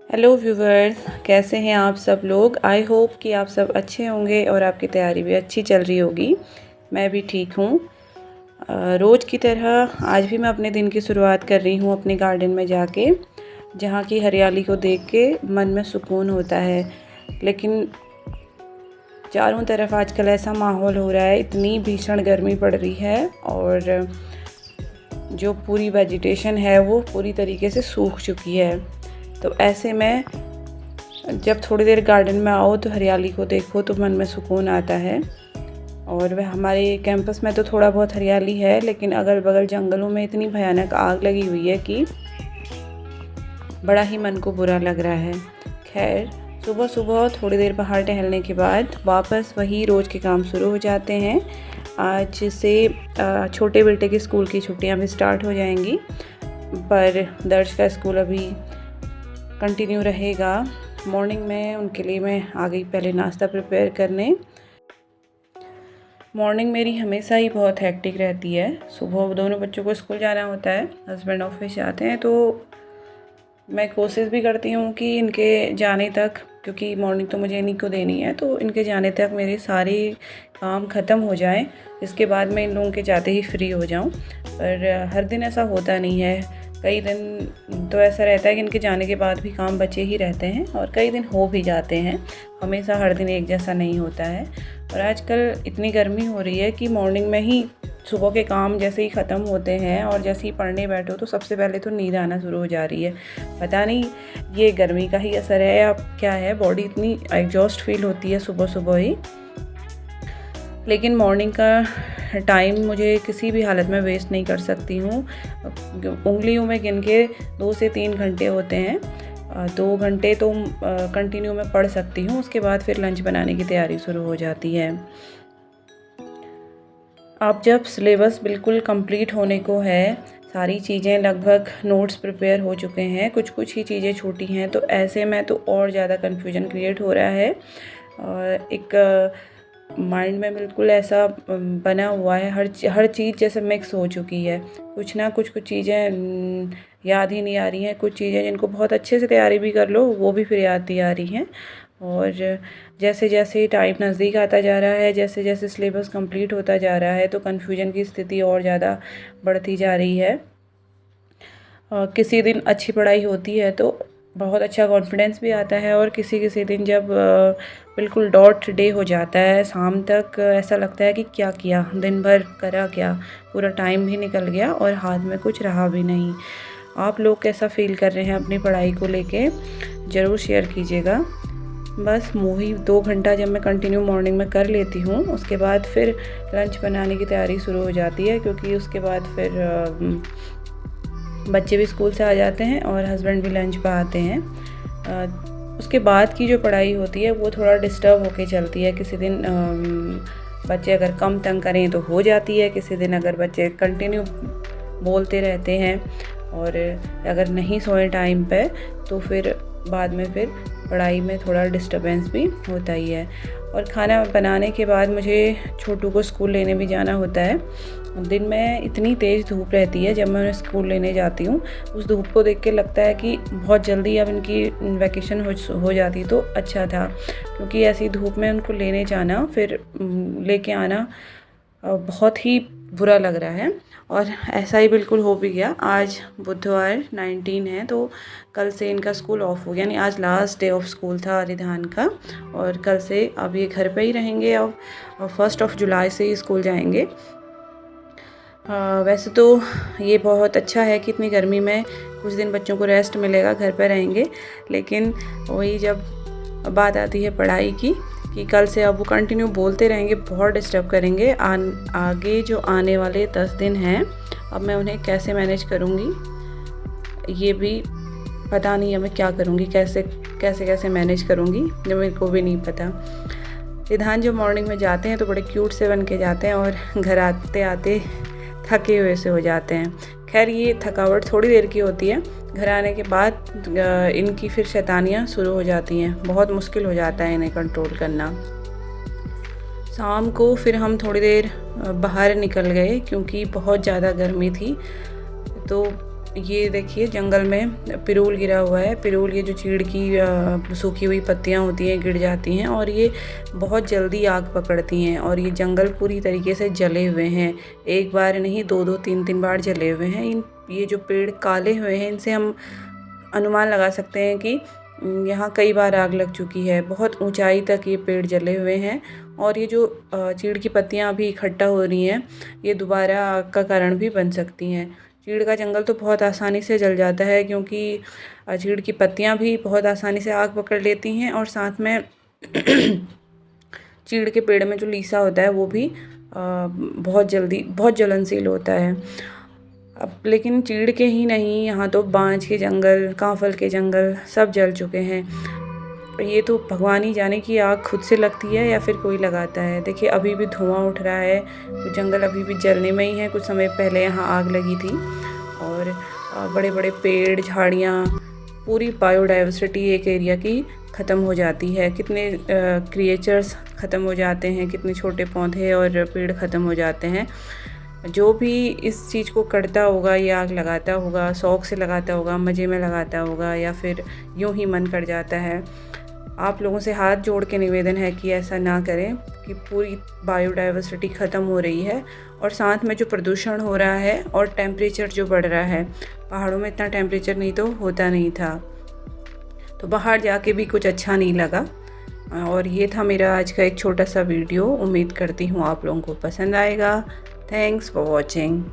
Hello viewers, कैसे हैं आप सब लोग। आई होप कि आप सब अच्छे होंगे और आपकी तैयारी भी अच्छी चल रही होगी। मैं भी ठीक हूँ। रोज़ की तरह आज भी मैं अपने दिन की शुरुआत कर रही हूँ अपने गार्डन में जाके, जहाँ की हरियाली को देख के मन में सुकून होता है। लेकिन चारों तरफ आजकल ऐसा माहौल हो रहा है, इतनी भीषण गर्मी पड़ रही है और जो पूरी वेजिटेशन है वो पूरी तरीके से सूख चुकी है। तो ऐसे में जब थोड़ी देर गार्डन में आओ तो हरियाली को देखो तो मन में सुकून आता है। और वह हमारे कैंपस में तो थोड़ा बहुत हरियाली है, लेकिन अगल बगल जंगलों में इतनी भयानक आग लगी हुई है कि बड़ा ही मन को बुरा लग रहा है। खैर, सुबह सुबह थोड़ी देर बाहर टहलने के बाद वापस वही रोज़ के काम शुरू हो जाते हैं। आज से छोटे बेटे के स्कूल की छुट्टियां भी स्टार्ट हो जाएंगी, पर दर्श का स्कूल अभी कंटिन्यू रहेगा। मॉर्निंग में उनके लिए मैं आ गई पहले नाश्ता प्रिपेयर करने। मॉर्निंग मेरी हमेशा ही बहुत हेक्टिक रहती है। सुबह दोनों बच्चों को स्कूल जाना होता है, हस्बैंड ऑफिस जाते हैं, तो मैं कोशिश भी करती हूँ कि इनके जाने तक, क्योंकि मॉर्निंग तो मुझे इन्हीं को देनी है, तो इनके जाने तक मेरे सारे काम ख़त्म हो जाएं। इसके बाद मैं इन लोगों के जाते ही फ्री हो जाऊँ। पर हर दिन ऐसा होता नहीं है। कई दिन तो ऐसा रहता है कि इनके जाने के बाद भी काम बचे ही रहते हैं और कई दिन हो भी जाते हैं। हमेशा हर दिन एक जैसा नहीं होता है। और आजकल इतनी गर्मी हो रही है कि मॉर्निंग में ही सुबह के काम जैसे ही ख़त्म होते हैं और जैसे ही पढ़ने बैठो तो सबसे पहले तो नींद आना शुरू हो जा रही है। पता नहीं ये गर्मी का ही असर है या क्या है, बॉडी इतनी एग्जॉस्ट फील होती है सुबह सुबह ही। लेकिन मॉर्निंग का टाइम मुझे किसी भी हालत में वेस्ट नहीं कर सकती हूँ। उंगलियों में गिन के 2 से 3 घंटे होते हैं। 2 घंटे तो कंटिन्यू में पढ़ सकती हूँ। उसके बाद फिर लंच बनाने की तैयारी शुरू हो जाती है। अब जब सिलेबस बिल्कुल कंप्लीट होने को है, सारी चीज़ें लगभग नोट्स प्रिपेयर हो चुके हैं, कुछ कुछ ही चीज़ें छूटी हैं, तो ऐसे में तो और ज़्यादा कन्फ्यूजन क्रिएट हो रहा है। और एक माइंड में बिल्कुल ऐसा बना हुआ है, हर चीज़ जैसे मिक्स हो चुकी है। कुछ ना कुछ चीज़ें याद ही नहीं आ रही हैं। कुछ चीज़ें जिनको बहुत अच्छे से तैयारी भी कर लो वो भी फिर याद नहीं आ रही हैं। और जैसे जैसे टाइम नज़दीक आता जा रहा है, जैसे जैसे सिलेबस कंप्लीट होता जा रहा है, तो कन्फ्यूजन की स्थिति और ज़्यादा बढ़ती जा रही है। किसी दिन अच्छी पढ़ाई होती है तो बहुत अच्छा कॉन्फिडेंस भी आता है, और किसी किसी दिन जब बिल्कुल डॉट डे हो जाता है, शाम तक ऐसा लगता है कि क्या किया, दिन भर करा क्या, पूरा टाइम भी निकल गया और हाथ में कुछ रहा भी नहीं। आप लोग कैसा फील कर रहे हैं अपनी पढ़ाई को लेके, ज़रूर शेयर कीजिएगा। बस वही 2 घंटा जब मैं कंटिन्यू मॉर्निंग में कर लेती हूँ, उसके बाद फिर लंच बनाने की तैयारी शुरू हो जाती है, क्योंकि उसके बाद फिर बच्चे भी स्कूल से आ जाते हैं और हस्बैंड भी लंच पर आते हैं। उसके बाद की जो पढ़ाई होती है वो थोड़ा डिस्टर्ब होके चलती है। किसी दिन बच्चे अगर कम तंग करें तो हो जाती है, किसी दिन अगर बच्चे कंटिन्यू बोलते रहते हैं और अगर नहीं सोए टाइम पे तो फिर बाद में फिर पढ़ाई में थोड़ा डिस्टर्बेंस भी होता ही है। और खाना बनाने के बाद मुझे छोटू को स्कूल लेने भी जाना होता है। दिन में इतनी तेज़ धूप रहती है, जब मैं उन्हें स्कूल लेने जाती हूँ उस धूप को देख के लगता है कि बहुत जल्दी अब इनकी वैकेशन हो जाती तो अच्छा था, क्योंकि ऐसी धूप में उनको लेने जाना फिर लेके आना बहुत ही बुरा लग रहा है। और ऐसा ही बिल्कुल हो भी गया। आज बुधवार 19 है, तो कल से इनका स्कूल ऑफ हो गया, यानी आज लास्ट डे ऑफ स्कूल था रिधान का। और कल से अब ये घर पे ही रहेंगे, अब 1 जुलाई से ही स्कूल जाएंगे। वैसे तो ये बहुत अच्छा है कि इतनी गर्मी में कुछ दिन बच्चों को रेस्ट मिलेगा, घर पे रहेंगे। लेकिन वही जब बात आती है पढ़ाई की, कि कल से अब वो कंटिन्यू बोलते रहेंगे, बहुत डिस्टर्ब करेंगे। आगे जो आने वाले 10 दिन हैं, अब मैं उन्हें कैसे मैनेज करूँगी ये भी पता नहीं है। मैं क्या करूँगी, कैसे मैनेज करूँगी, जो मेरे को भी नहीं पता। रिधान जो मॉर्निंग में जाते हैं तो बड़े क्यूट से बन के जाते हैं और घर आते आते थके हुए से हो जाते हैं। खैर, ये थकावट थोड़ी देर की होती है, घर आने के बाद इनकी फिर शैतानियाँ शुरू हो जाती हैं। बहुत मुश्किल हो जाता है इन्हें कंट्रोल करना। शाम को फिर हम थोड़ी देर बाहर निकल गए, क्योंकि बहुत ज़्यादा गर्मी थी। तो ये देखिए जंगल में पिरूल गिरा हुआ है। पिरूल, ये जो चीड़ की सूखी हुई पत्तियां होती हैं गिर जाती हैं और ये बहुत जल्दी आग पकड़ती हैं और ये जंगल पूरी तरीके से जले हुए हैं। एक बार नहीं, 2-2 3-3 बार जले हुए हैं। ये जो पेड़ काले हुए हैं, इनसे हम अनुमान लगा सकते हैं कि यहाँ कई बार आग लग चुकी है। बहुत ऊंचाई तक ये पेड़ जले हुए हैं और ये जो चीड़ की पत्तियाँ अभी इकट्ठा हो रही हैं, ये दोबारा आग का कारण भी बन सकती हैं। चीड़ का जंगल तो बहुत आसानी से जल जाता है क्योंकि चीड़ की पत्तियाँ भी बहुत आसानी से आग पकड़ लेती हैं और साथ में चीड़ के पेड़ में जो लीसा होता है वो भी बहुत जलनशील होता है। अब लेकिन चीड़ के ही नहीं, यहाँ तो बांज के जंगल, कांफल के जंगल सब जल चुके हैं। ये तो भगवान ही जाने कि आग खुद से लगती है या फिर कोई लगाता है। देखिए अभी भी धुआं उठ रहा है, तो जंगल अभी भी जलने में ही है। कुछ समय पहले यहाँ आग लगी थी और बड़े बड़े पेड़, झाड़ियाँ, पूरी बायोडाइवर्सिटी एक एरिया की ख़त्म हो जाती है। कितने क्रिएचर्स ख़त्म हो जाते हैं, कितने छोटे पौधे और पेड़ ख़त्म हो जाते हैं। जो भी इस चीज़ को करता होगा, ये आग लगाता होगा, शौक़ से लगाता होगा, मज़े में लगाता होगा या फिर यूँ ही मन कर जाता है। आप लोगों से हाथ जोड़ के निवेदन है कि ऐसा ना करें कि पूरी बायोडाइवर्सिटी ख़त्म हो रही है और साथ में जो प्रदूषण हो रहा है और टेम्परेचर जो बढ़ रहा है। पहाड़ों में इतना टेम्परेचर नहीं तो होता नहीं था, तो बाहर जाके भी कुछ अच्छा नहीं लगा। और ये था मेरा आज का एक छोटा सा वीडियो। उम्मीद करती हूँ आप लोगों को पसंद आएगा। Thanks for watching.